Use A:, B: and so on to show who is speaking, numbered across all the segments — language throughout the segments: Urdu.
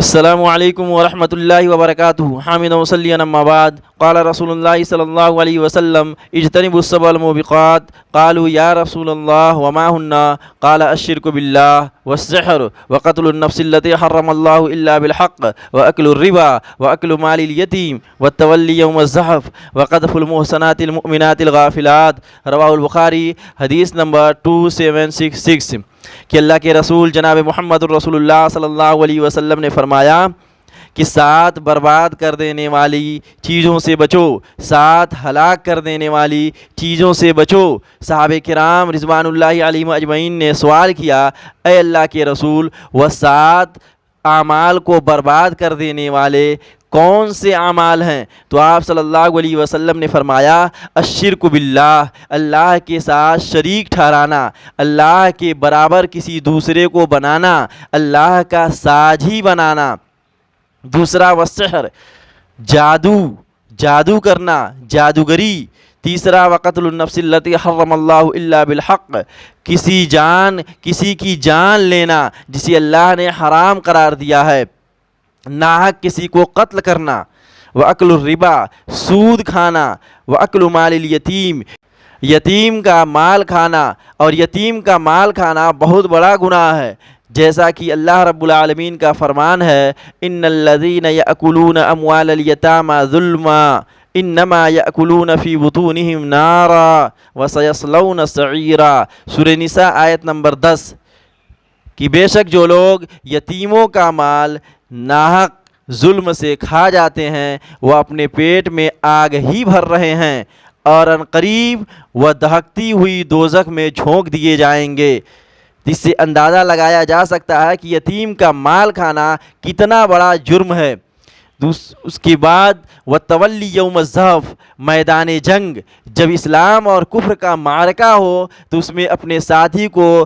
A: السلام علیکم ورحمۃ اللہ وبرکاتہ۔ حامد وصلی اما بعد، قال رسول اللہ صلی اللہ علیہ وسلم اجتنبوا السبع الموبقات، قالوا یا رسول اللہ وما ہن؟ قال الشرک باللہ والسحر وقتل النفس التي حرم اللہ الا بالحق واکل الربا واکل مال الیتیم والتولی یوم الزحف وقذف المحصنات المؤمنات الغافلات۔ رواہ البخاری، حدیث نمبر 2766۔ کہ اللہ کے رسول جناب محمد الرسول اللہ صلی اللہ علیہ وسلم نے فرمایا کہ 7 برباد کر دینے والی چیزوں سے بچو، 7 ہلاک کر دینے والی چیزوں سے بچو۔ صحابہ کرام رضوان اللہ علیہم اجمعین نے سوال کیا، اے اللہ کے رسول، وہ 7 اعمال کو برباد کر دینے والے کون سے اعمال ہیں؟ تو آپ صلی اللہ علیہ وسلم نے فرمایا، الشرک باللہ، اللہ کے ساتھ شریک ٹھہرانا، اللہ کے برابر کسی دوسرے کو بنانا، اللہ کا ساجھی بنانا۔ دوسرا والسحر، جادو کرنا، جادوگری۔ تیسرا وقتل النفس التي حرم اللہ الا بالحق، کسی کی جان لینا جسے اللہ نے حرام قرار دیا ہے، ناحق کسی کو قتل کرنا۔ وَأَكْلُ الرِّبَا، سود کھانا۔ وَأَكْلُ مَالِ الْيَتِيمِ، یتیم کا مال کھانا، اور یتیم کا مال کھانا بہت بڑا گناہ ہے، جیسا کہ اللہ رب العالمین کا فرمان ہے، إِنَّ الَّذِينَ يَأْكُلُونَ أَمْوَالَ الْيَتَامَى ظُلْمًا إِنَّمَا يَأْكُلُونَ فِي بُطُونِهِمْ نَارًا وَسَيَصْلَوْنَ سَعِيرًا۔ سورہ نساء آیت نمبر 10۔ کہ بے شک جو لوگ یتیموں کا مال ناحق ظلم سے کھا جاتے ہیں، وہ اپنے پیٹ میں آگ ہی بھر رہے ہیں، اور عنقریب وہ دہکتی ہوئی دوزخ میں جھونک دیے جائیں گے۔ جس سے اندازہ لگایا جا سکتا ہے کہ یتیم کا مال کھانا کتنا بڑا جرم ہے۔ اس کے بعد والتولی یوم الزحف، میدان جنگ، جب اسلام اور کفر کا معرکہ ہو تو اس میں اپنے ساتھی کو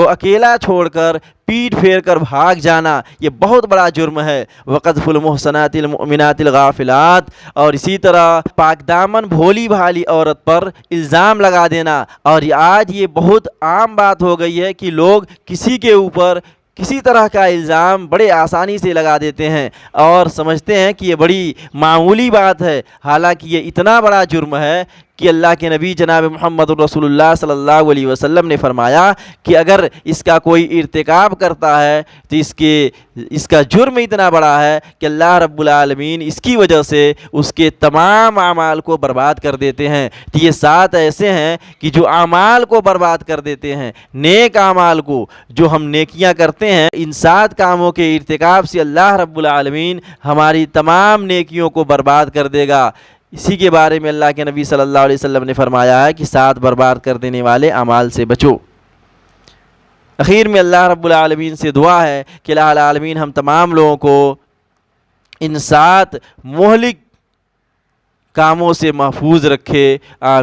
A: اکیلا چھوڑ کر پیٹ پھیر کر بھاگ جانا، یہ بہت بڑا جرم ہے۔ وقذف المحصنات المؤمنات الغافلات، اور اسی طرح پاک دامن بھولی بھالی عورت پر الزام لگا دینا۔ اور آج یہ بہت عام بات ہو گئی ہے کہ لوگ کسی کے اوپر کسی طرح کا الزام بڑے آسانی سے لگا دیتے ہیں اور سمجھتے ہیں کہ یہ بڑی معمولی بات ہے، حالانکہ یہ اتنا بڑا جرم ہے کہ اللہ کے نبی جناب محمد رسول اللہ صلی اللہ علیہ وسلم نے فرمایا کہ اگر اس کا کوئی ارتکاب کرتا ہے تو اس کا جرم اتنا بڑا ہے کہ اللہ رب العالمین اس کی وجہ سے اس کے تمام اعمال کو برباد کر دیتے ہیں۔ تو یہ 7 ایسے ہیں کہ جو اعمال کو برباد کر دیتے ہیں، نیک اعمال کو، جو ہم نیکیاں کرتے ہیں، ان 7 کاموں کے ارتکاب سے اللہ رب العالمین ہماری تمام نیکیوں کو برباد کر دے گا۔ اسی کے بارے میں اللہ کے نبی صلی اللہ علیہ وسلم نے فرمایا ہے کہ 7 برباد کر دینے والے اعمال سے بچو۔ اخیر میں اللہ رب العالمین سے دعا ہے کہ الہ العالمین ہم تمام لوگوں کو ان 7 مہلک کاموں سے محفوظ رکھے۔ آمین۔